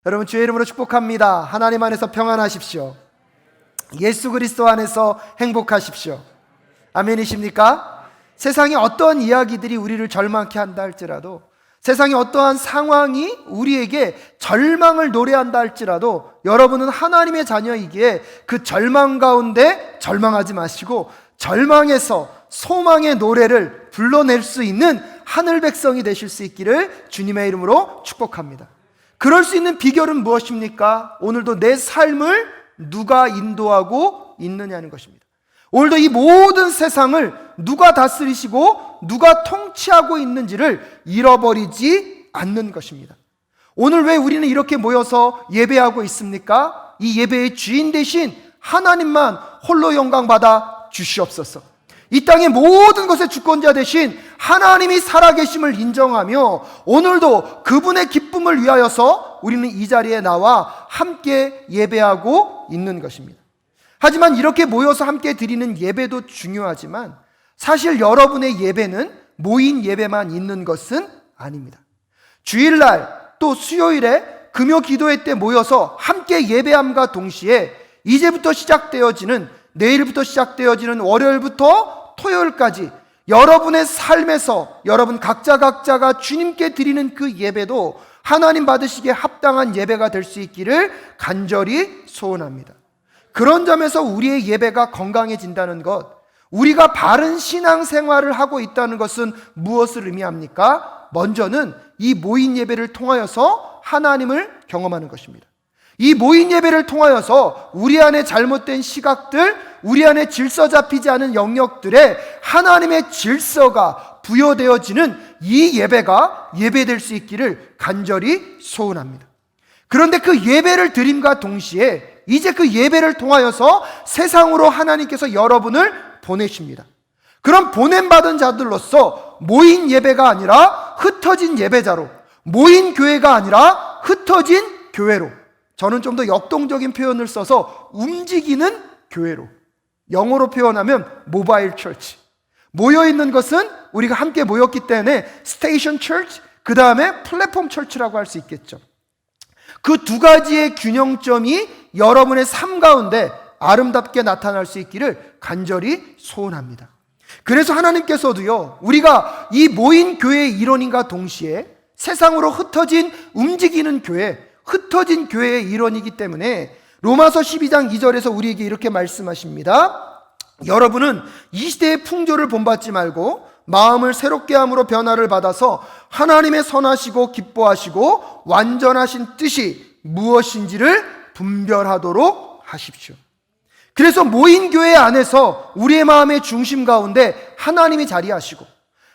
여러분, 주의 이름으로 축복합니다. 하나님 안에서 평안하십시오. 예수 그리스도 안에서 행복하십시오. 아멘이십니까? 세상에 어떠한 이야기들이 우리를 절망케 한다 할지라도, 세상에 어떠한 상황이 우리에게 절망을 노래한다 할지라도, 여러분은 하나님의 자녀이기에 그 절망 가운데 절망하지 마시고 절망에서 소망의 노래를 불러낼 수 있는 하늘 백성이 되실 수 있기를 주님의 이름으로 축복합니다. 그럴 수 있는 비결은 무엇입니까? 오늘도 내 삶을 누가 인도하고 있느냐는 것입니다. 오늘도 이 모든 세상을 누가 다스리시고 누가 통치하고 있는지를 잃어버리지 않는 것입니다. 오늘 왜 우리는 이렇게 모여서 예배하고 있습니까? 이 예배의 주인 대신 하나님만 홀로 영광 받아 주시옵소서. 이 땅의 모든 것의 주권자 대신 하나님이 살아계심을 인정하며 오늘도 그분의 기쁨을 위하여서 우리는 이 자리에 나와 함께 예배하고 있는 것입니다. 하지만 이렇게 모여서 함께 드리는 예배도 중요하지만 사실 여러분의 예배는 모인 예배만 있는 것은 아닙니다. 주일날 또 수요일에 금요 기도회 때 모여서 함께 예배함과 동시에 이제부터 시작되어지는, 내일부터 시작되어지는 월요일부터 토요일까지 여러분의 삶에서 여러분 각자가 주님께 드리는 그 예배도 하나님 받으시기에 합당한 예배가 될 수 있기를 간절히 소원합니다. 그런 점에서 우리의 예배가 건강해진다는 것, 우리가 바른 신앙생활을 하고 있다는 것은 무엇을 의미합니까? 먼저는 이 모인 예배를 통하여서 하나님을 경험하는 것입니다. 이 모인 예배를 통하여서 우리 안에 잘못된 시각들, 우리 안에 질서 잡히지 않은 영역들에 하나님의 질서가 부여되어지는 이 예배가 예배될 수 있기를 간절히 소원합니다. 그런데 그 예배를 드림과 동시에 이제 그 예배를 통하여서 세상으로 하나님께서 여러분을 보내십니다. 그럼 보냄받은 자들로서 모인 예배가 아니라 흩어진 예배자로, 모인 교회가 아니라 흩어진 교회로, 저는 좀 더 역동적인 표현을 써서 움직이는 교회로, 영어로 표현하면 모바일 처치, 모여있는 것은 우리가 함께 모였기 때문에 스테이션 처치, 그 다음에 플랫폼 처치라고 할 수 있겠죠. 그 두 가지의 균형점이 여러분의 삶 가운데 아름답게 나타날 수 있기를 간절히 소원합니다. 그래서 하나님께서도요, 우리가 이 모인 교회의 일원인과 동시에 세상으로 흩어진 움직이는 교회, 흩어진 교회의 일원이기 때문에 로마서 12장 2절에서 우리에게 이렇게 말씀하십니다. 여러분은 이 시대의 풍조를 본받지 말고 마음을 새롭게 함으로 변화를 받아서 하나님의 선하시고 기뻐하시고 완전하신 뜻이 무엇인지를 분별하도록 하십시오. 그래서 모인 교회 안에서 우리의 마음의 중심 가운데 하나님이 자리하시고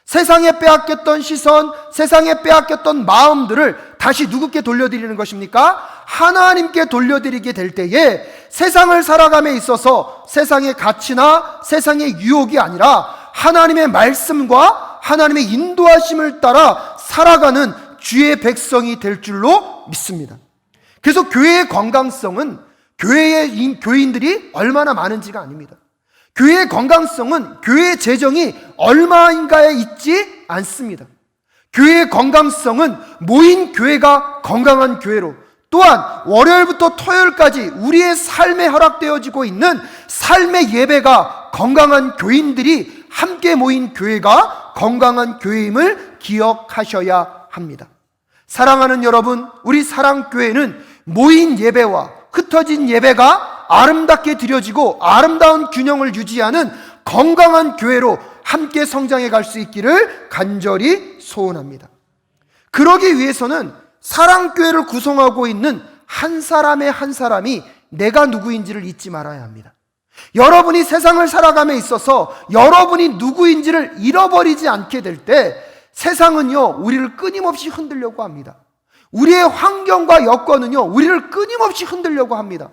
세상에 빼앗겼던 시선, 세상에 빼앗겼던 마음들을 다시 누구께 돌려드리는 것입니까? 하나님께 돌려드리게 될 때에 세상을 살아감에 있어서 세상의 가치나 세상의 유혹이 아니라 하나님의 말씀과 하나님의 인도하심을 따라 살아가는 주의 백성이 될 줄로 믿습니다. 그래서 교회의 건강성은 교회의 교인들이 얼마나 많은지가 아닙니다. 교회의 건강성은 교회의 재정이 얼마인가에 있지 않습니다. 교회의 건강성은 모인 교회가 건강한 교회로, 또한 월요일부터 토요일까지 우리의 삶에 허락되어지고 있는 삶의 예배가 건강한 교인들이 함께 모인 교회가 건강한 교회임을 기억하셔야 합니다. 사랑하는 여러분, 우리 사랑교회는 모인 예배와 흩어진 예배가 아름답게 드려지고 아름다운 균형을 유지하는 건강한 교회로 함께 성장해 갈 수 있기를 간절히 소원합니다. 그러기 위해서는 사랑교회를 구성하고 있는 한 사람의 한 사람이 내가 누구인지를 잊지 말아야 합니다. 여러분이 세상을 살아감에 있어서 여러분이 누구인지를 잃어버리지 않게 될 때 세상은요, 우리를 끊임없이 흔들려고 합니다. 우리의 환경과 여건은요, 우리를 끊임없이 흔들려고 합니다.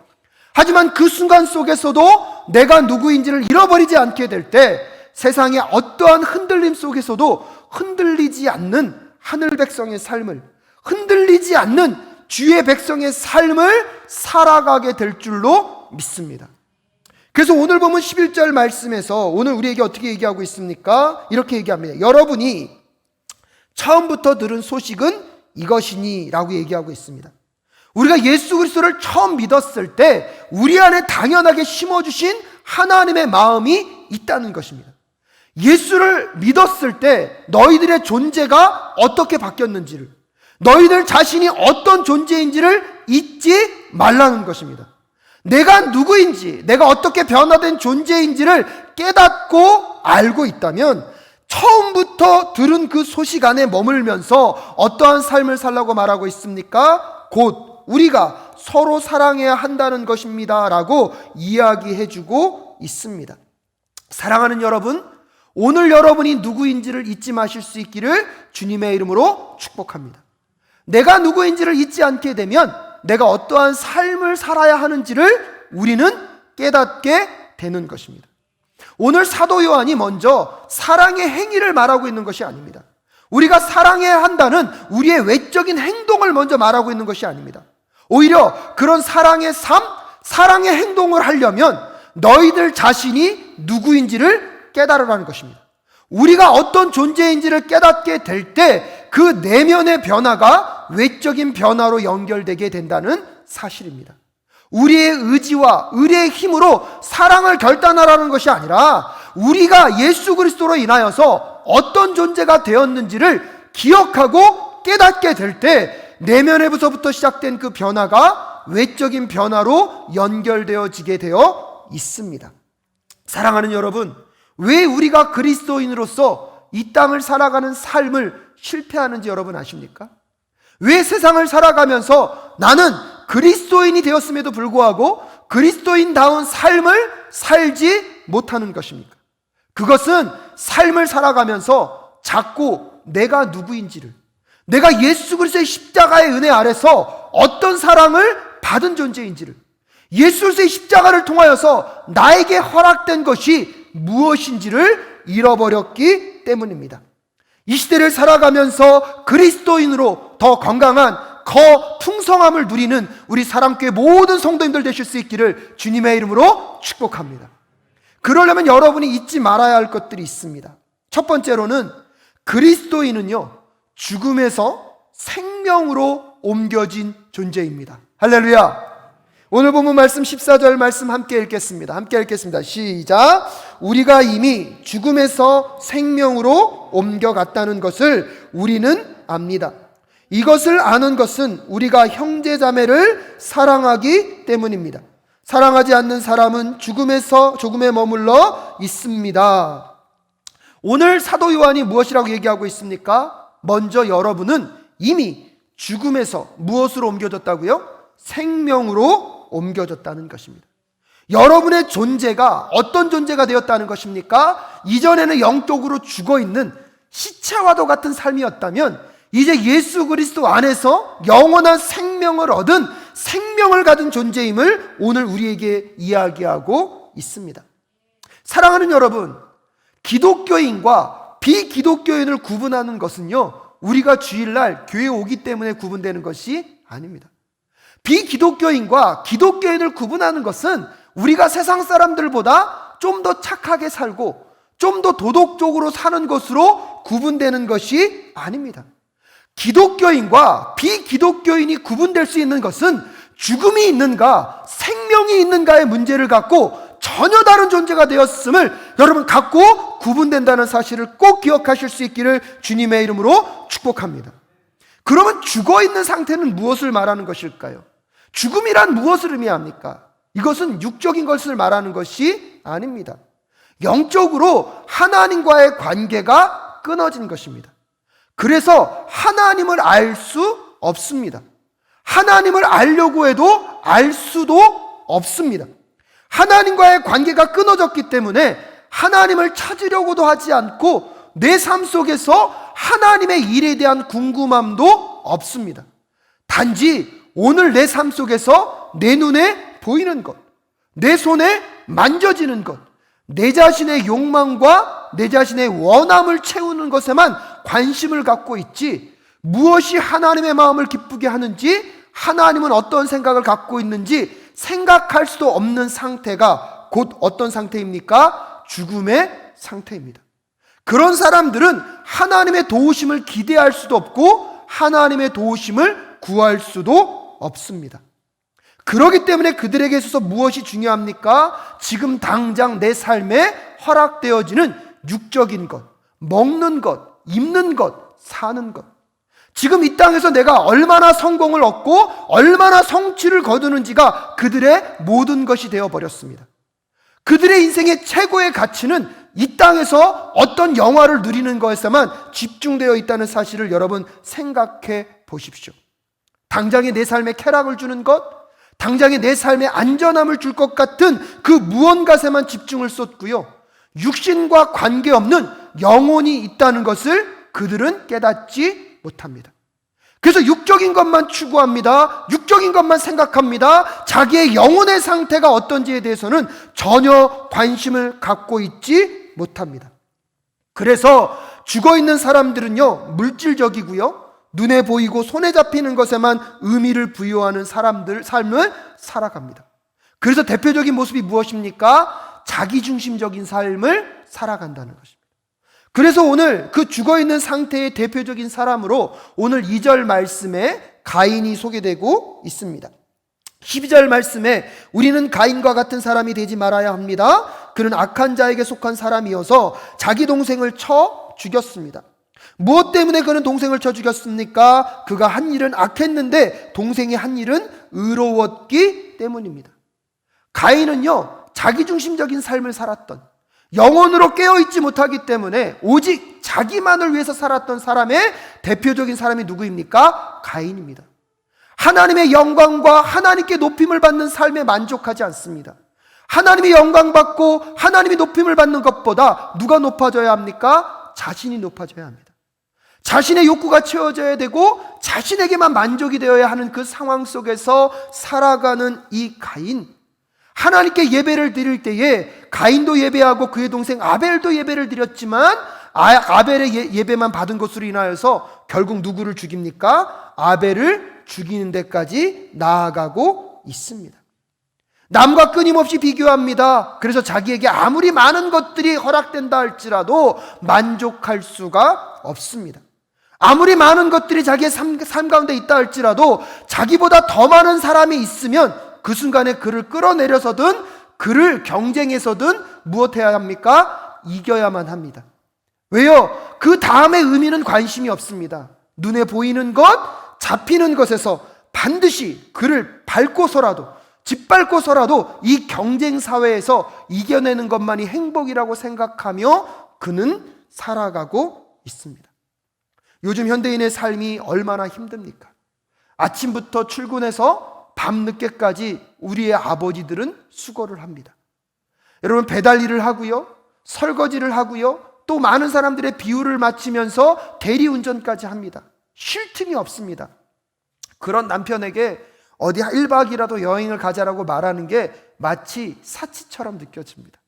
하지만 그 순간 속에서도 내가 누구인지를 잃어버리지 않게 될 때 세상의 어떠한 흔들림 속에서도 흔들리지 않는 하늘 백성의 삶을, 흔들리지 않는 주의 백성의 삶을 살아가게 될 줄로 믿습니다. 그래서 오늘 보면 11절 말씀에서 오늘 우리에게 어떻게 얘기하고 있습니까? 이렇게 얘기합니다. 여러분이 처음부터 들은 소식은 이것이니 라고 얘기하고 있습니다. 우리가 예수 그리스도를 처음 믿었을 때 우리 안에 당연하게 심어주신 하나님의 마음이 있다는 것입니다. 예수를 믿었을 때 너희들의 존재가 어떻게 바뀌었는지를, 너희들 자신이 어떤 존재인지를 잊지 말라는 것입니다. 내가 누구인지, 내가 어떻게 변화된 존재인지를 깨닫고 알고 있다면 처음부터 들은 그 소식 안에 머물면서 어떠한 삶을 살라고 말하고 있습니까? 곧 우리가 서로 사랑해야 한다는 것입니다 라고 이야기해주고 있습니다. 사랑하는 여러분, 오늘 여러분이 누구인지를 잊지 마실 수 있기를 주님의 이름으로 축복합니다. 내가 누구인지를 잊지 않게 되면 내가 어떠한 삶을 살아야 하는지를 우리는 깨닫게 되는 것입니다. 오늘 사도 요한이 먼저 사랑의 행위를 말하고 있는 것이 아닙니다. 우리가 사랑해야 한다는 우리의 외적인 행동을 먼저 말하고 있는 것이 아닙니다. 오히려 그런 사랑의 삶, 사랑의 행동을 하려면 너희들 자신이 누구인지를 깨달으라는 것입니다. 우리가 어떤 존재인지를 깨닫게 될 때 그 내면의 변화가 외적인 변화로 연결되게 된다는 사실입니다. 우리의 의지와 의리의 힘으로 사랑을 결단하라는 것이 아니라 우리가 예수 그리스도로 인하여서 어떤 존재가 되었는지를 기억하고 깨닫게 될 때 내면에서부터 시작된 그 변화가 외적인 변화로 연결되어지게 되어 있습니다. 사랑하는 여러분, 왜 우리가 그리스도인으로서 이 땅을 살아가는 삶을 실패하는지 여러분 아십니까? 왜 세상을 살아가면서 나는 그리스도인이 되었음에도 불구하고 그리스도인다운 삶을 살지 못하는 것입니까? 그것은 삶을 살아가면서 자꾸 내가 누구인지를, 내가 예수 그리스도의 십자가의 은혜 아래서 어떤 사랑을 받은 존재인지를, 예수 그리스도의 십자가를 통하여서 나에게 허락된 것이 무엇인지를 잃어버렸기 때문입니다. 이 시대를 살아가면서 그리스도인으로 더 건강한, 더 풍성함을 누리는 우리 사랑교회 모든 성도님들 되실 수 있기를 주님의 이름으로 축복합니다. 그러려면 여러분이 잊지 말아야 할 것들이 있습니다. 첫 번째로는 그리스도인은요, 죽음에서 생명으로 옮겨진 존재입니다. 할렐루야. 오늘 본문 말씀 14절 말씀 함께 읽겠습니다. 시작. 우리가 이미 죽음에서 생명으로 옮겨갔다는 것을 우리는 압니다. 이것을 아는 것은 우리가 형제자매를 사랑하기 때문입니다. 사랑하지 않는 사람은 죽음에 머물러 있습니다. 오늘 사도 요한이 무엇이라고 얘기하고 있습니까? 먼저 여러분은 이미 죽음에서 무엇으로 옮겨졌다고요? 생명으로 옮겨졌다는 것입니다. 여러분의 존재가 어떤 존재가 되었다는 것입니까? 이전에는 영적으로 죽어있는 시체와도 같은 삶이었다면 이제 예수 그리스도 안에서 영원한 생명을 얻은, 생명을 가진 존재임을 오늘 우리에게 이야기하고 있습니다. 사랑하는 여러분, 기독교인과 비기독교인을 구분하는 것은요, 우리가 주일날 교회에 오기 때문에 구분되는 것이 아닙니다. 비기독교인과 기독교인을 구분하는 것은 우리가 세상 사람들보다 좀 더 착하게 살고 좀 더 도덕적으로 사는 것으로 구분되는 것이 아닙니다. 기독교인과 비기독교인이 구분될 수 있는 것은 죽음이 있는가 생명이 있는가의 문제를 갖고 전혀 다른 존재가 되었음을 여러분 갖고 구분된다는 사실을 꼭 기억하실 수 있기를 주님의 이름으로 축복합니다. 그러면 죽어있는 상태는 무엇을 말하는 것일까요? 죽음이란 무엇을 의미합니까? 이것은 육적인 것을 말하는 것이 아닙니다. 영적으로 하나님과의 관계가 끊어진 것입니다. 그래서 하나님을 알 수 없습니다. 하나님을 알려고 해도 알 수도 없습니다. 하나님과의 관계가 끊어졌기 때문에 하나님을 찾으려고도 하지 않고 내 삶 속에서 하나님의 일에 대한 궁금함도 없습니다. 단지 오늘 내 삶 속에서 내 눈에 보이는 것, 내 손에 만져지는 것, 내 자신의 욕망과 내 자신의 원함을 채우는 것에만 관심을 갖고 있지, 무엇이 하나님의 마음을 기쁘게 하는지, 하나님은 어떤 생각을 갖고 있는지 생각할 수도 없는 상태가 곧 어떤 상태입니까? 죽음의 상태입니다. 그런 사람들은 하나님의 도우심을 기대할 수도 없고 하나님의 도우심을 구할 수도 없습니다. 그렇기 때문에 그들에게 있어서 무엇이 중요합니까? 지금 당장 내 삶에 허락되어지는 육적인 것, 먹는 것, 입는 것, 사는 것. 지금 이 땅에서 내가 얼마나 성공을 얻고 얼마나 성취를 거두는지가 그들의 모든 것이 되어버렸습니다. 그들의 인생의 최고의 가치는 이 땅에서 어떤 영화를 누리는 것에서만 집중되어 있다는 사실을 여러분 생각해 보십시오. 당장에 내 삶에 쾌락을 주는 것, 당장에 내 삶에 안전함을 줄 것 같은 그 무언가에만 집중을 쏟고요, 육신과 관계없는 영혼이 있다는 것을 그들은 깨닫지 못합니다. 그래서 육적인 것만 추구합니다. 육적인 것만 생각합니다. 자기의 영혼의 상태가 어떤지에 대해서는 전혀 관심을 갖고 있지 못합니다. 그래서 죽어있는 사람들은요, 물질적이고요, 눈에 보이고 손에 잡히는 것에만 의미를 부여하는 사람들 삶을 살아갑니다. 그래서 대표적인 모습이 무엇입니까? 자기중심적인 삶을 살아간다는 것입니다. 그래서 오늘 그 죽어있는 상태의 대표적인 사람으로 오늘 2절 말씀에 가인이 소개되고 있습니다. 12절 말씀에 우리는 가인과 같은 사람이 되지 말아야 합니다. 그는 악한 자에게 속한 사람이어서 자기 동생을 쳐 죽였습니다. 무엇 때문에 그는 동생을 쳐 죽였습니까? 그가 한 일은 악했는데 동생이 한 일은 의로웠기 때문입니다. 가인은요, 자기중심적인 삶을 살았던, 영혼으로 깨어있지 못하기 때문에 오직 자기만을 위해서 살았던 사람의 대표적인 사람이 누구입니까? 가인입니다. 하나님의 영광과 하나님께 높임을 받는 삶에 만족하지 않습니다. 하나님이 영광받고 하나님이 높임을 받는 것보다 누가 높아져야 합니까? 자신이 높아져야 합니다. 자신의 욕구가 채워져야 되고 자신에게만 만족이 되어야 하는 그 상황 속에서 살아가는 이 가인, 하나님께 예배를 드릴 때에 가인도 예배하고 그의 동생 아벨도 예배를 드렸지만 아벨의 예배만 받은 것으로 인하여서 결국 누구를 죽입니까? 아벨을 죽이는 데까지 나아가고 있습니다. 남과 끊임없이 비교합니다. 그래서 자기에게 아무리 많은 것들이 허락된다 할지라도 만족할 수가 없습니다. 아무리 많은 것들이 자기의 삶 가운데 있다 할지라도 자기보다 더 많은 사람이 있으면 그 순간에 그를 끌어내려서든 그를 경쟁해서든 무엇해야 합니까? 이겨야만 합니다. 왜요? 그 다음의 의미는 관심이 없습니다. 눈에 보이는 것, 잡히는 것에서 반드시 그를 밟고서라도, 짓밟고서라도 이 경쟁 사회에서 이겨내는 것만이 행복이라고 생각하며 그는 살아가고 있습니다. 요즘 현대인의 삶이 얼마나 힘듭니까? 아침부터 출근해서 밤늦게까지 우리의 아버지들은 수고를 합니다. 여러분, 배달 일을 하고요, 설거지를 하고요, 또 많은 사람들의 비유를 마치면서 대리운전까지 합니다. 쉴 틈이 없습니다. 그런 남편에게 어디 1박이라도 여행을 가자라고 말하는 게 마치 사치처럼 느껴집니다.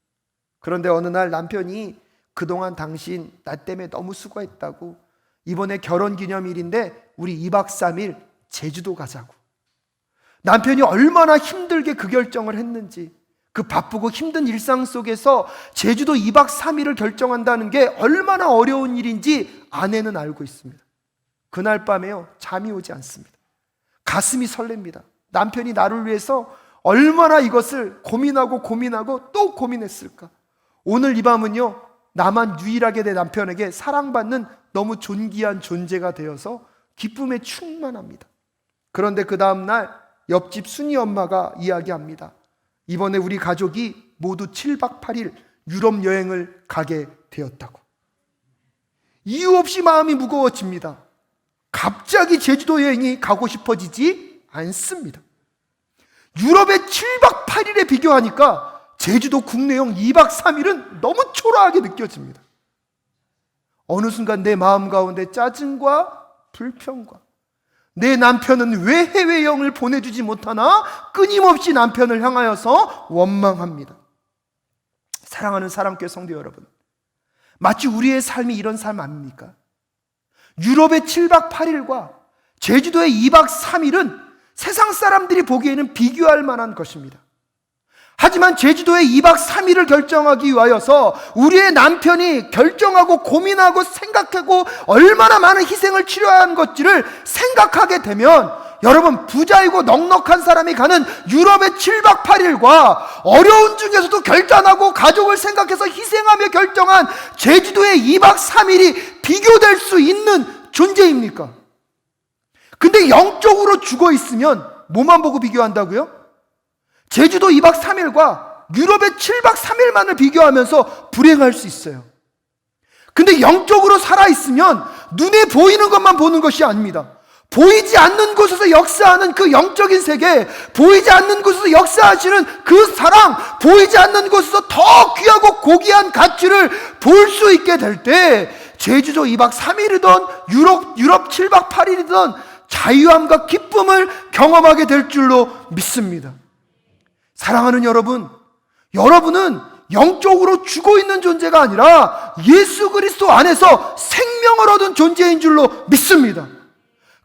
그런데 어느 날 남편이 그동안 당신 나 때문에 너무 수고했다고, 이번에 결혼기념일인데 우리 2박 3일 제주도 가자고. 남편이 얼마나 힘들게 그 결정을 했는지, 그 바쁘고 힘든 일상 속에서 제주도 2박 3일을 결정한다는 게 얼마나 어려운 일인지 아내는 알고 있습니다. 그날 밤에요, 잠이 오지 않습니다. 가슴이 설렙니다. 남편이 나를 위해서 얼마나 이것을 고민하고 또 고민했을까. 오늘 이 밤은요, 나만 유일하게 내 남편에게 사랑받는 너무 존귀한 존재가 되어서 기쁨에 충만합니다. 그런데 그 다음날 옆집 순이 엄마가 이야기합니다. 이번에 우리 가족이 모두 7박 8일 유럽 여행을 가게 되었다고. 이유 없이 마음이 무거워집니다. 갑자기 제주도 여행이 가고 싶어지지 않습니다. 유럽의 7박 8일에 비교하니까 제주도 국내용 2박 3일은 너무 초라하게 느껴집니다. 어느 순간 내 마음 가운데 짜증과 불평과, 내 남편은 왜 해외여행을 보내주지 못하나 끊임없이 남편을 향하여서 원망합니다. 사랑하는 사람교회 성도 여러분, 마치 우리의 삶이 이런 삶 아닙니까? 유럽의 7박 8일과 제주도의 2박 3일은 세상 사람들이 보기에는 비교할 만한 것입니다. 하지만 제주도의 2박 3일을 결정하기 위하여서 우리의 남편이 결정하고 고민하고 생각하고 얼마나 많은 희생을 치러야 하는 것들을 생각하게 되면, 여러분, 부자이고 넉넉한 사람이 가는 유럽의 7박 8일과 어려운 중에서도 결단하고 가족을 생각해서 희생하며 결정한 제주도의 2박 3일이 비교될 수 있는 존재입니까? 근데 영적으로 죽어 있으면 뭐만 보고 비교한다고요? 제주도 2박 3일과 유럽의 7박 3일만을 비교하면서 불행할 수 있어요. 근데 영적으로 살아있으면 눈에 보이는 것만 보는 것이 아닙니다. 보이지 않는 곳에서 역사하는 그 영적인 세계, 보이지 않는 곳에서 역사하시는 그 사랑, 보이지 않는 곳에서 더 귀하고 고귀한 가치를 볼 수 있게 될 때 제주도 2박 3일이든 유럽 7박 8일이든 자유함과 기쁨을 경험하게 될 줄로 믿습니다. 사랑하는 여러분, 여러분은 영적으로 죽어 있는 존재가 아니라 예수 그리스도 안에서 생명을 얻은 존재인 줄로 믿습니다.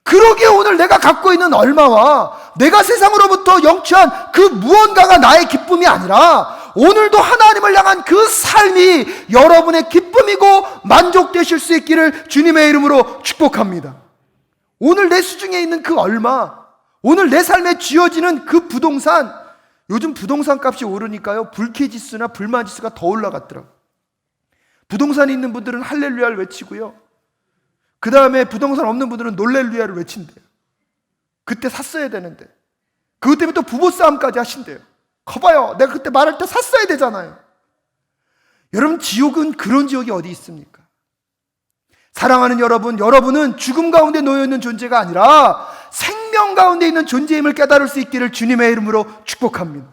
그러기에 오늘 내가 갖고 있는 얼마와 내가 세상으로부터 영취한 그 무언가가 나의 기쁨이 아니라 오늘도 하나님을 향한 그 삶이 여러분의 기쁨이고 만족되실 수 있기를 주님의 이름으로 축복합니다. 오늘 내 수중에 있는 그 얼마, 오늘 내 삶에 쥐어지는 그 부동산, 요즘 부동산 값이 오르니까요, 불쾌지수나 불만지수가 더 올라갔더라고요. 부동산이 있는 분들은 할렐루야를 외치고요, 그 다음에 부동산 없는 분들은 놀렐루야를 외친대요. 그때 샀어야 되는데, 그것 때문에 또 부부싸움까지 하신대요. 거봐요, 내가 그때 말할 때 샀어야 되잖아요. 여러분, 지옥은 그런 지옥이 어디 있습니까? 사랑하는 여러분, 여러분은 죽음 가운데 놓여있는 존재가 아니라 생명 가운데 있는 존재임을 깨달을 수 있기를 주님의 이름으로 축복합니다.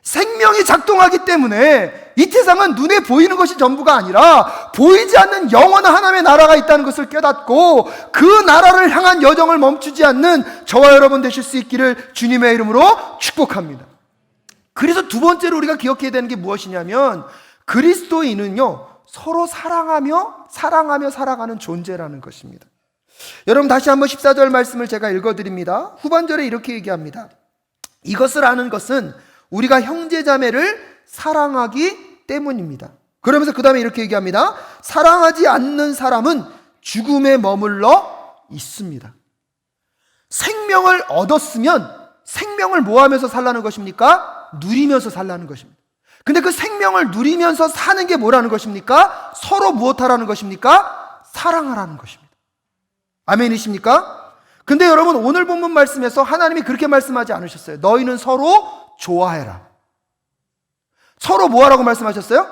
생명이 작동하기 때문에 이 세상은 눈에 보이는 것이 전부가 아니라 보이지 않는 영원한 하나님의 나라가 있다는 것을 깨닫고 그 나라를 향한 여정을 멈추지 않는 저와 여러분 되실 수 있기를 주님의 이름으로 축복합니다. 그래서 두 번째로 우리가 기억해야 되는 게 무엇이냐면, 그리스도인은요, 서로 사랑하며 살아가는 존재라는 것입니다. 여러분, 다시 한번 14절 말씀을 제가 읽어드립니다. 후반절에 이렇게 얘기합니다. 이것을 아는 것은 우리가 형제자매를 사랑하기 때문입니다. 그러면서 그 다음에 이렇게 얘기합니다. 사랑하지 않는 사람은 죽음에 머물러 있습니다. 생명을 얻었으면 생명을 뭐 하면서 살라는 것입니까? 누리면서 살라는 것입니다. 근데 그 생명을 누리면서 사는 게 뭐라는 것입니까? 서로 무엇하라는 것입니까? 사랑하라는 것입니다. 아멘이십니까? 근데 여러분, 오늘 본문 말씀에서 하나님이 그렇게 말씀하지 않으셨어요. 너희는 서로 좋아해라. 서로 뭐하라고 말씀하셨어요?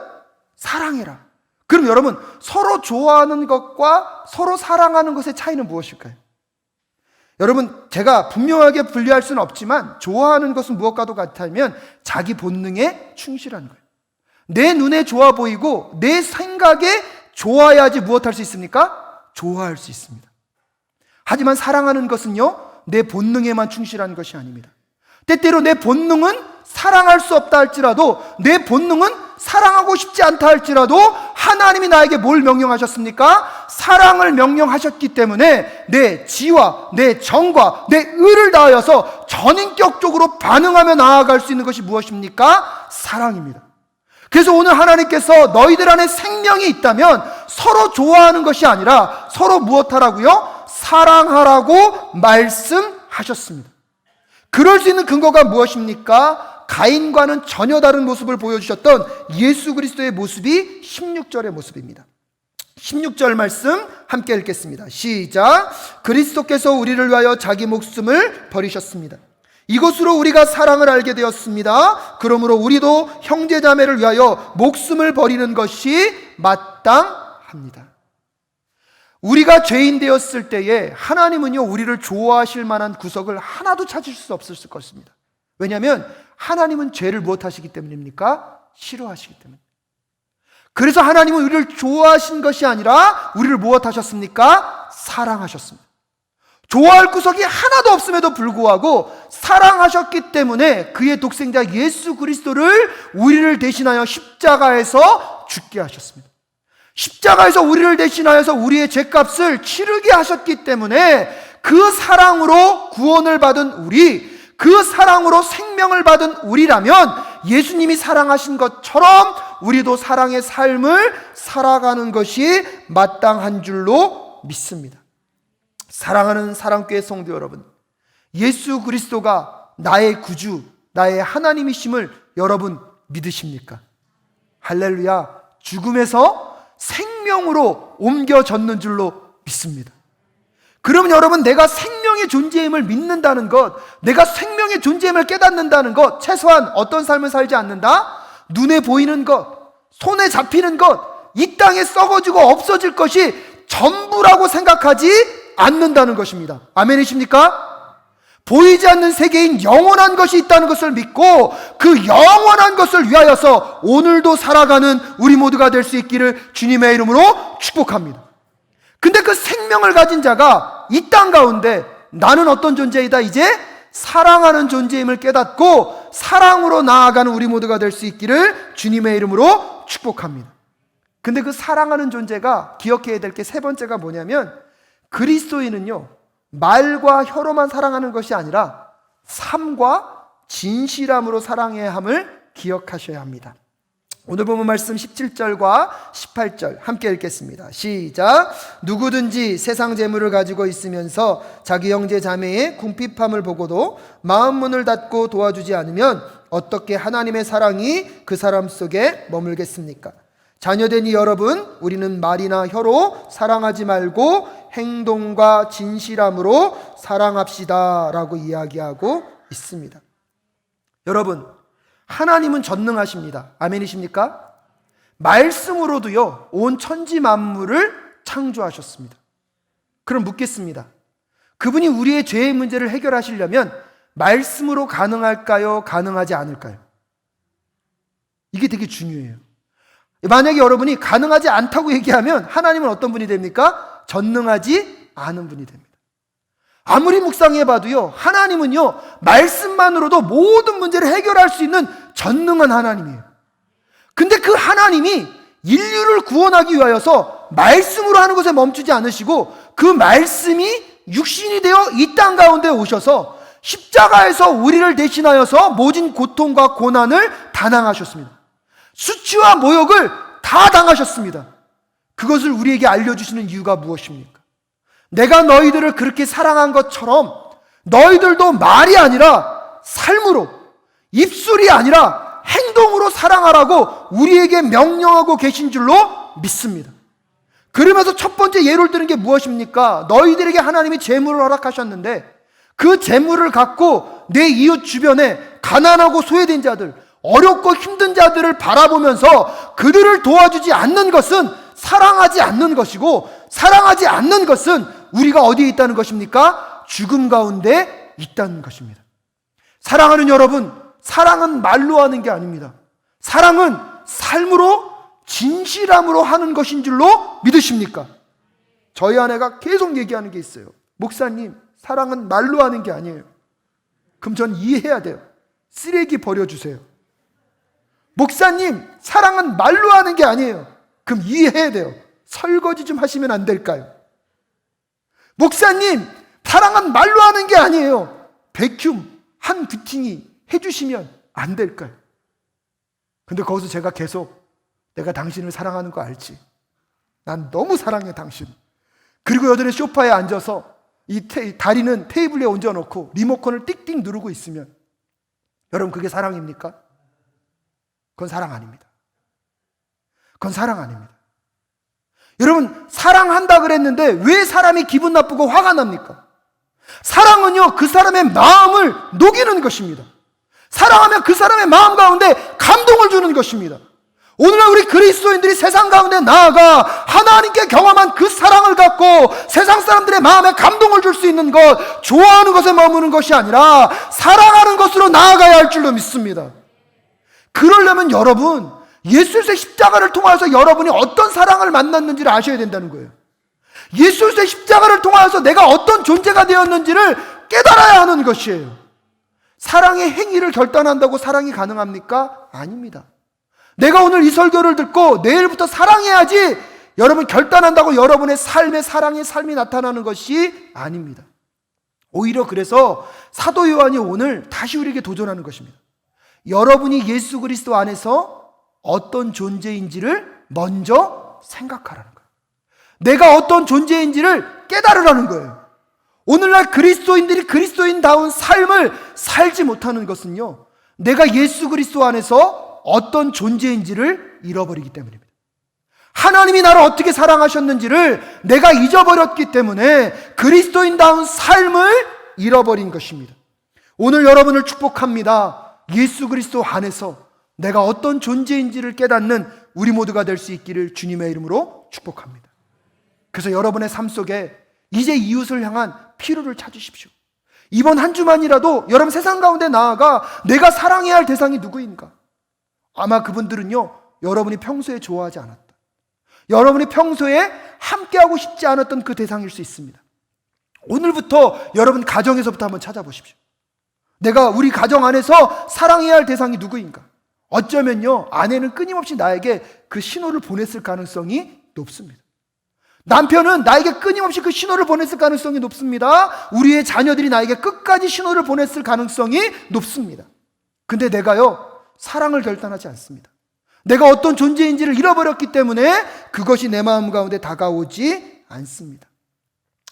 사랑해라. 그럼 여러분, 서로 좋아하는 것과 서로 사랑하는 것의 차이는 무엇일까요? 여러분, 제가 분명하게 분리할 수는 없지만 좋아하는 것은 무엇과도 같다면 자기 본능에 충실한 거예요. 내 눈에 좋아 보이고 내 생각에 좋아야지 무엇할 수 있습니까? 좋아할 수 있습니다. 하지만 사랑하는 것은요, 내 본능에만 충실한 것이 아닙니다. 때때로 내 본능은 사랑할 수 없다 할지라도, 내 본능은 사랑하고 싶지 않다 할지라도 하나님이 나에게 뭘 명령하셨습니까? 사랑을 명령하셨기 때문에 내 지와 내 정과 내 의를 다하여서 전인격적으로 반응하며 나아갈 수 있는 것이 무엇입니까? 사랑입니다. 그래서 오늘 하나님께서 너희들 안에 생명이 있다면 서로 좋아하는 것이 아니라 서로 무엇하라고요? 사랑하라고 말씀하셨습니다. 그럴 수 있는 근거가 무엇입니까? 가인과는 전혀 다른 모습을 보여주셨던 예수 그리스도의 모습이 16절의 모습입니다. 16절 말씀 함께 읽겠습니다. 시작. 그리스도께서 우리를 위하여 자기 목숨을 버리셨습니다. 이것으로 우리가 사랑을 알게 되었습니다. 그러므로 우리도 형제자매를 위하여 목숨을 버리는 것이 마땅합니다. 우리가 죄인 되었을 때에 하나님은요, 우리를 좋아하실 만한 구석을 하나도 찾으실 수 없었을 것입니다. 왜냐하면 하나님은 죄를 무엇하시기 때문입니까? 싫어하시기 때문에. 그래서 하나님은 우리를 좋아하신 것이 아니라 우리를 무엇하셨습니까? 사랑하셨습니다. 좋아할 구석이 하나도 없음에도 불구하고 사랑하셨기 때문에 그의 독생자 예수 그리스도를 우리를 대신하여 십자가에서 죽게 하셨습니다. 십자가에서 우리를 대신하여서 우리의 죄값을 치르게 하셨기 때문에 그 사랑으로 구원을 받은 우리, 그 사랑으로 생명을 받은 우리라면 예수님이 사랑하신 것처럼 우리도 사랑의 삶을 살아가는 것이 마땅한 줄로 믿습니다. 사랑하는 사랑교회 성도 여러분, 예수 그리스도가 나의 구주, 나의 하나님이심을 여러분 믿으십니까? 할렐루야. 죽음에서 생명으로 옮겨졌는 줄로 믿습니다. 그럼 여러분, 내가 생명의 존재임을 믿는다는 것, 내가 생명의 존재임을 깨닫는다는 것, 최소한 어떤 삶을 살지 않는다? 눈에 보이는 것, 손에 잡히는 것, 이 땅에 썩어지고 없어질 것이 전부라고 생각하지 않는다는 것입니다. 아멘이십니까? 보이지 않는 세계인 영원한 것이 있다는 것을 믿고 그 영원한 것을 위하여서 오늘도 살아가는 우리 모두가 될 수 있기를 주님의 이름으로 축복합니다. 근데 그 생명을 가진 자가 이 땅 가운데 나는 어떤 존재이다? 이제 사랑하는 존재임을 깨닫고 사랑으로 나아가는 우리 모두가 될 수 있기를 주님의 이름으로 축복합니다. 근데 그 사랑하는 존재가 기억해야 될 게 세 번째가 뭐냐면, 그리스도인은요, 말과 혀로만 사랑하는 것이 아니라 삶과 진실함으로 사랑해야 함을 기억하셔야 합니다. 오늘 본문 말씀 17절과 18절 함께 읽겠습니다. 시작. 누구든지 세상 재물을 가지고 있으면서 자기 형제 자매의 궁핍함을 보고도 마음 문을 닫고 도와주지 않으면 어떻게 하나님의 사랑이 그 사람 속에 머물겠습니까? 자녀된 이 여러분, 우리는 말이나 혀로 사랑하지 말고 행동과 진실함으로 사랑합시다 라고 이야기하고 있습니다. 여러분, 하나님은 전능하십니다. 아멘이십니까? 말씀으로도요, 온 천지 만물을 창조하셨습니다. 그럼 묻겠습니다. 그분이 우리의 죄의 문제를 해결하시려면 말씀으로 가능할까요? 가능하지 않을까요? 이게 되게 중요해요. 만약에 여러분이 가능하지 않다고 얘기하면 하나님은 어떤 분이 됩니까? 전능하지 않은 분이 됩니다. 아무리 묵상해봐도요, 하나님은요, 말씀만으로도 모든 문제를 해결할 수 있는 전능한 하나님이에요. 근데 그 하나님이 인류를 구원하기 위하여서 말씀으로 하는 것에 멈추지 않으시고 그 말씀이 육신이 되어 이 땅 가운데 오셔서 십자가에서 우리를 대신하여서 모진 고통과 고난을 다 당하셨습니다. 수치와 모욕을 다 당하셨습니다. 그것을 우리에게 알려주시는 이유가 무엇입니까? 내가 너희들을 그렇게 사랑한 것처럼 너희들도 말이 아니라 삶으로, 입술이 아니라 행동으로 사랑하라고 우리에게 명령하고 계신 줄로 믿습니다. 그러면서 첫 번째 예를 드는 게 무엇입니까? 너희들에게 하나님이 재물을 허락하셨는데 그 재물을 갖고 내 이웃 주변에 가난하고 소외된 자들, 어렵고 힘든 자들을 바라보면서 그들을 도와주지 않는 것은 사랑하지 않는 것이고, 사랑하지 않는 것은 우리가 어디에 있다는 것입니까? 죽음 가운데 있다는 것입니다. 사랑하는 여러분, 사랑은 말로 하는 게 아닙니다. 사랑은 삶으로, 진실함으로 하는 것인 줄로 믿으십니까? 저희 아내가 계속 얘기하는 게 있어요. 목사님, 사랑은 말로 하는 게 아니에요. 그럼 전 이해해야 돼요. 쓰레기 버려주세요. 목사님, 사랑은 말로 하는 게 아니에요. 그럼 이해해야 돼요. 설거지 좀 하시면 안 될까요? 목사님, 사랑은 말로 하는 게 아니에요. 베큐um 한 귀퉁이 해주시면 안 될까요? 근데 거기서 제가 계속 내가 당신을 사랑하는 거 알지? 난 너무 사랑해 당신. 그리고 여전히 소파에 앉아서 다리는 테이블에 얹어놓고 리모컨을 띡띡 누르고 있으면, 여러분 그게 사랑입니까? 그건 사랑 아닙니다. 그건 사랑 아닙니다. 여러분, 사랑한다 그랬는데 왜 사람이 기분 나쁘고 화가 납니까? 사랑은요, 그 사람의 마음을 녹이는 것입니다. 사랑하면 그 사람의 마음 가운데 감동을 주는 것입니다. 오늘날 우리 그리스도인들이 세상 가운데 나아가 하나님께 경험한 그 사랑을 갖고 세상 사람들의 마음에 감동을 줄 수 있는 것, 좋아하는 것에 머무는 것이 아니라 사랑하는 것으로 나아가야 할 줄로 믿습니다. 그러려면 여러분, 예수의 십자가를 통하여서 여러분이 어떤 사랑을 만났는지를 아셔야 된다는 거예요. 예수의 십자가를 통하여서 내가 어떤 존재가 되었는지를 깨달아야 하는 것이에요. 사랑의 행위를 결단한다고 사랑이 가능합니까? 아닙니다. 내가 오늘 이 설교를 듣고 내일부터 사랑해야지 여러분 결단한다고 여러분의 삶에 사랑의 삶이 나타나는 것이 아닙니다. 오히려 그래서 사도 요한이 오늘 다시 우리에게 도전하는 것입니다. 여러분이 예수 그리스도 안에서 어떤 존재인지를 먼저 생각하라는 거예요. 내가 어떤 존재인지를 깨달으라는 거예요. 오늘날 그리스도인들이 그리스도인다운 삶을 살지 못하는 것은요, 내가 예수 그리스도 안에서 어떤 존재인지를 잃어버리기 때문입니다. 하나님이 나를 어떻게 사랑하셨는지를 내가 잊어버렸기 때문에 그리스도인다운 삶을 잃어버린 것입니다. 오늘 여러분을 축복합니다. 예수 그리스도 안에서 내가 어떤 존재인지를 깨닫는 우리 모두가 될 수 있기를 주님의 이름으로 축복합니다. 그래서 여러분의 삶 속에 이제 이웃을 향한 필요를 찾으십시오. 이번 한 주만이라도 여러분 세상 가운데 나아가 내가 사랑해야 할 대상이 누구인가? 아마 그분들은요, 여러분이 평소에 좋아하지 않았다, 여러분이 평소에 함께하고 싶지 않았던 그 대상일 수 있습니다. 오늘부터 여러분 가정에서부터 한번 찾아보십시오. 내가 우리 가정 안에서 사랑해야 할 대상이 누구인가? 어쩌면요, 아내는 끊임없이 나에게 그 신호를 보냈을 가능성이 높습니다. 남편은 나에게 끊임없이 그 신호를 보냈을 가능성이 높습니다. 우리의 자녀들이 나에게 끝까지 신호를 보냈을 가능성이 높습니다. 근데 내가요, 사랑을 결단하지 않습니다. 내가 어떤 존재인지를 잃어버렸기 때문에 그것이 내 마음 가운데 다가오지 않습니다.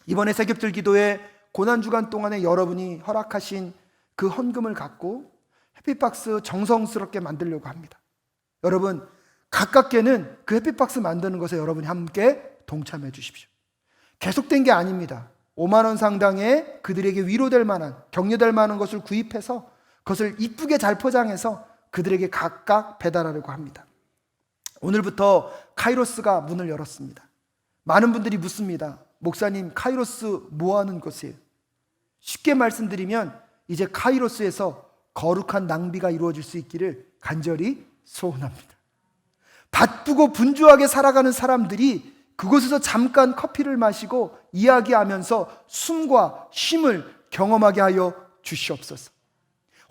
이번에 새벽들 기도회 고난주간 동안에 여러분이 허락하신 그 헌금을 갖고 해피박스 정성스럽게 만들려고 합니다. 여러분, 가깝게는 그 해피박스 만드는 것에 여러분이 함께 동참해 주십시오. 계속된 게 아닙니다. 5만 원 상당의 그들에게 위로될 만한, 격려될 만한 것을 구입해서 그것을 이쁘게 잘 포장해서 그들에게 각각 배달하려고 합니다. 오늘부터 카이로스가 문을 열었습니다. 많은 분들이 묻습니다. 목사님, 카이로스 뭐 하는 곳이에요? 쉽게 말씀드리면 이제 카이로스에서 거룩한 낭비가 이루어질 수 있기를 간절히 소원합니다. 바쁘고 분주하게 살아가는 사람들이 그곳에서 잠깐 커피를 마시고 이야기하면서 숨과 쉼을 경험하게 하여 주시옵소서.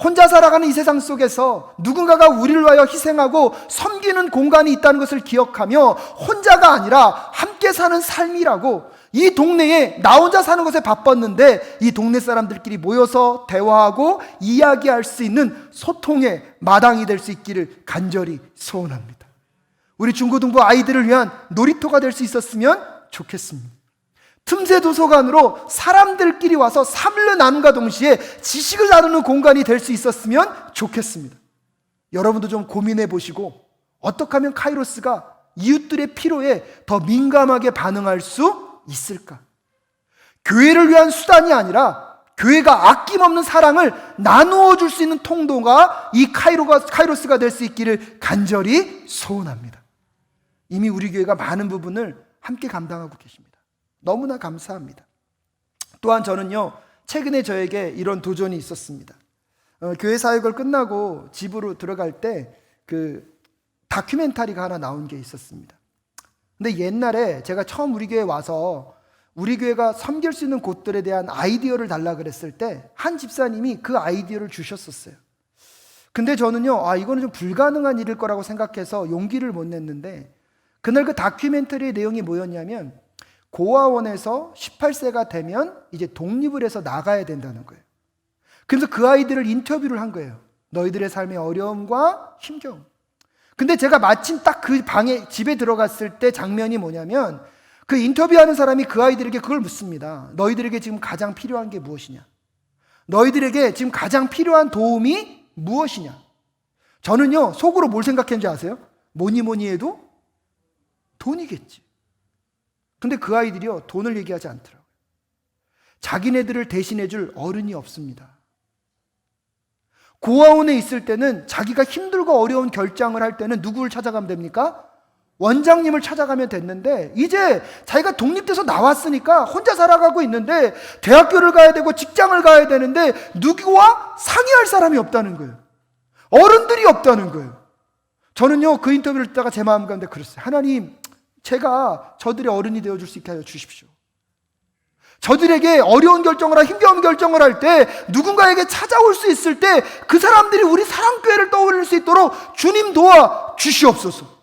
혼자 살아가는 이 세상 속에서 누군가가 우리를 위하여 희생하고 섬기는 공간이 있다는 것을 기억하며 혼자가 아니라 함께 사는 삶이라고, 이 동네에 나 혼자 사는 것에 바빴는데 이 동네 사람들끼리 모여서 대화하고 이야기할 수 있는 소통의 마당이 될 수 있기를 간절히 소원합니다. 우리 중고등부 아이들을 위한 놀이터가 될 수 있었으면 좋겠습니다. 틈새 도서관으로 사람들끼리 와서 삶을 나눔과 동시에 지식을 나누는 공간이 될 수 있었으면 좋겠습니다. 여러분도 좀 고민해 보시고 어떻게 하면 카이로스가 이웃들의 필요에 더 민감하게 반응할 수 있을까? 교회를 위한 수단이 아니라 교회가 아낌없는 사랑을 나누어 줄 수 있는 통로가 이 카이로스가 될 수 있기를 간절히 소원합니다. 이미 우리 교회가 많은 부분을 함께 감당하고 계십니다. 너무나 감사합니다. 또한 저는요, 최근에 저에게 이런 도전이 있었습니다. 교회 사역을 끝나고 집으로 들어갈 때 그 다큐멘터리가 하나 나온 게 있었습니다. 근데 옛날에 제가 처음 우리 교회에 와서 우리 교회가 섬길 수 있는 곳들에 대한 아이디어를 달라 그랬을 때 한 집사님이 그 아이디어를 주셨었어요. 근데 저는요, 이거는 좀 불가능한 일일 거라고 생각해서 용기를 못 냈는데, 그날 그 다큐멘터리의 내용이 뭐였냐면 고아원에서 18세가 되면 이제 독립을 해서 나가야 된다는 거예요. 그래서 그 아이들을 인터뷰를 한 거예요. 너희들의 삶의 어려움과 힘겨움. 근데 제가 마침 딱 그 방에 집에 들어갔을 때 장면이 뭐냐면 그 인터뷰하는 사람이 그 아이들에게 그걸 묻습니다. 너희들에게 지금 가장 필요한 게 무엇이냐? 너희들에게 지금 가장 필요한 도움이 무엇이냐? 저는요, 속으로 뭘 생각했는지 아세요? 뭐니 해도 돈이겠지. 근데 그 아이들이요, 돈을 얘기하지 않더라고요. 자기네들을 대신해 줄 어른이 없습니다. 고아원에 있을 때는 자기가 힘들고 어려운 결정을 할 때는 누구를 찾아가면 됩니까? 원장님을 찾아가면 됐는데, 이제 자기가 독립돼서 나왔으니까 혼자 살아가고 있는데 대학교를 가야 되고 직장을 가야 되는데 누구와 상의할 사람이 없다는 거예요. 어른들이 없다는 거예요. 저는요, 그 인터뷰를 듣다가 제 마음 가운데 그랬어요. 하나님, 제가 저들의 어른이 되어줄 수 있게 하여 주십시오. 저들에게 어려운 결정을 힘겨운 결정을 할 때 누군가에게 찾아올 수 있을 때 그 사람들이 우리 사랑교회를 떠올릴 수 있도록 주님 도와 주시옵소서.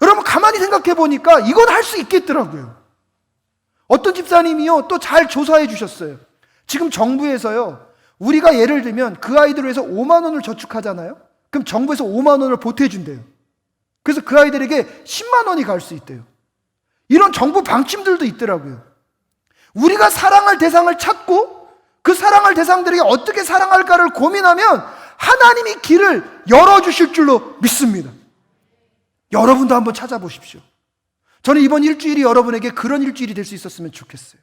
여러분, 가만히 생각해 보니까 이건 할 수 있겠더라고요. 어떤 집사님이요, 또 잘 조사해 주셨어요. 지금 정부에서요, 우리가 예를 들면 그 아이들을 위해서 5만 원을 저축하잖아요. 그럼 정부에서 5만 원을 보태준대요. 그래서 그 아이들에게 10만 원이 갈 수 있대요. 이런 정부 방침들도 있더라고요. 우리가 사랑할 대상을 찾고 그 사랑할 대상들에게 어떻게 사랑할까를 고민하면 하나님이 길을 열어주실 줄로 믿습니다. 여러분도 한번 찾아보십시오. 저는 이번 일주일이 여러분에게 그런 일주일이 될 수 있었으면 좋겠어요.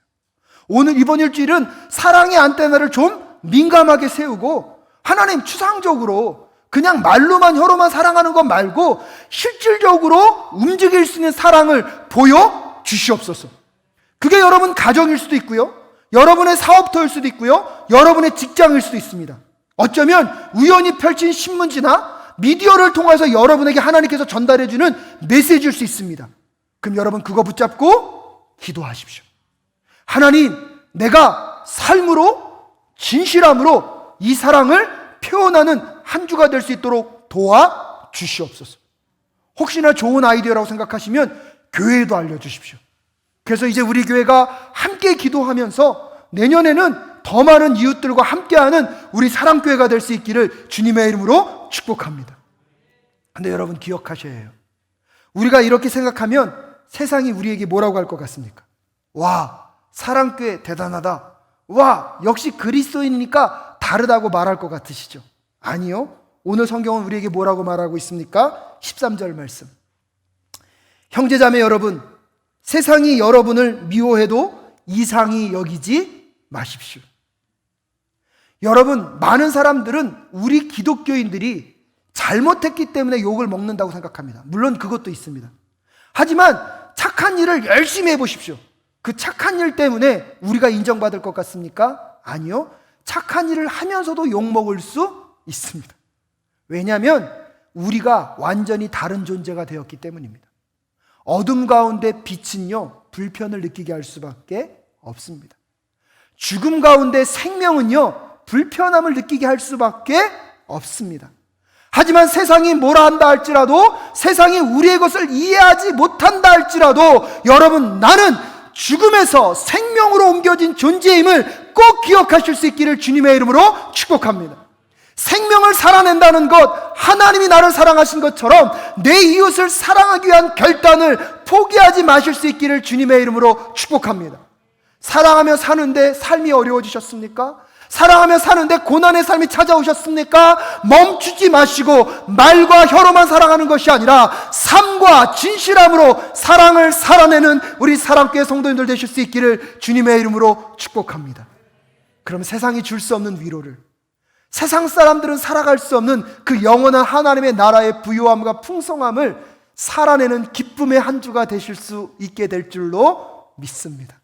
오늘 이번 일주일은 사랑의 안테나를 좀 민감하게 세우고 하나님 추상적으로 그냥 말로만 혀로만 사랑하는 것 말고 실질적으로 움직일 수 있는 사랑을 보여주시옵소서. 그게 여러분 가정일 수도 있고요, 여러분의 사업터일 수도 있고요, 여러분의 직장일 수도 있습니다. 어쩌면 우연히 펼친 신문지나 미디어를 통해서 여러분에게 하나님께서 전달해주는 메시지일 수 있습니다. 그럼 여러분 그거 붙잡고 기도하십시오. 하나님, 내가 삶으로 진실함으로 이 사랑을 표현하는 한 주가 될 수 있도록 도와주시옵소서. 혹시나 좋은 아이디어라고 생각하시면 교회에도 알려주십시오. 그래서 이제 우리 교회가 함께 기도하면서 내년에는 더 많은 이웃들과 함께하는 우리 사랑교회가 될 수 있기를 주님의 이름으로 축복합니다. 근데 여러분 기억하셔야 해요. 우리가 이렇게 생각하면 세상이 우리에게 뭐라고 할 것 같습니까? 와, 사랑교회 대단하다. 와, 역시 그리스도인이니까 다르다고 말할 것 같으시죠? 아니요. 오늘 성경은 우리에게 뭐라고 말하고 있습니까? 13절 말씀. 형제자매 여러분, 세상이 여러분을 미워해도 이상히 여기지 마십시오. 여러분, 많은 사람들은 우리 기독교인들이 잘못했기 때문에 욕을 먹는다고 생각합니다. 물론 그것도 있습니다. 하지만 착한 일을 열심히 해보십시오. 그 착한 일 때문에 우리가 인정받을 것 같습니까? 아니요. 착한 일을 하면서도 욕먹을 수 있습니다. 왜냐하면 우리가 완전히 다른 존재가 되었기 때문입니다. 어둠 가운데 빛은요, 불편을 느끼게 할 수밖에 없습니다. 죽음 가운데 생명은요, 불편함을 느끼게 할 수밖에 없습니다. 하지만 세상이 뭐라 한다 할지라도, 세상이 우리의 것을 이해하지 못한다 할지라도, 여러분, 나는 죽음에서 생명으로 옮겨진 존재임을 꼭 기억하실 수 있기를 주님의 이름으로 축복합니다. 생명을 살아낸다는 것, 하나님이 나를 사랑하신 것처럼 내 이웃을 사랑하기 위한 결단을 포기하지 마실 수 있기를 주님의 이름으로 축복합니다. 사랑하며 사는데 삶이 어려워지셨습니까? 사랑하며 사는데 고난의 삶이 찾아오셨습니까? 멈추지 마시고 말과 혀로만 사랑하는 것이 아니라 삶과 진실함으로 사랑을 살아내는 우리 사랑교회 성도님들 되실 수 있기를 주님의 이름으로 축복합니다. 그럼 세상이 줄 수 없는 위로를, 세상 사람들은 살아갈 수 없는 그 영원한 하나님의 나라의 부요함과 풍성함을 살아내는 기쁨의 한 주가 되실 수 있게 될 줄로 믿습니다.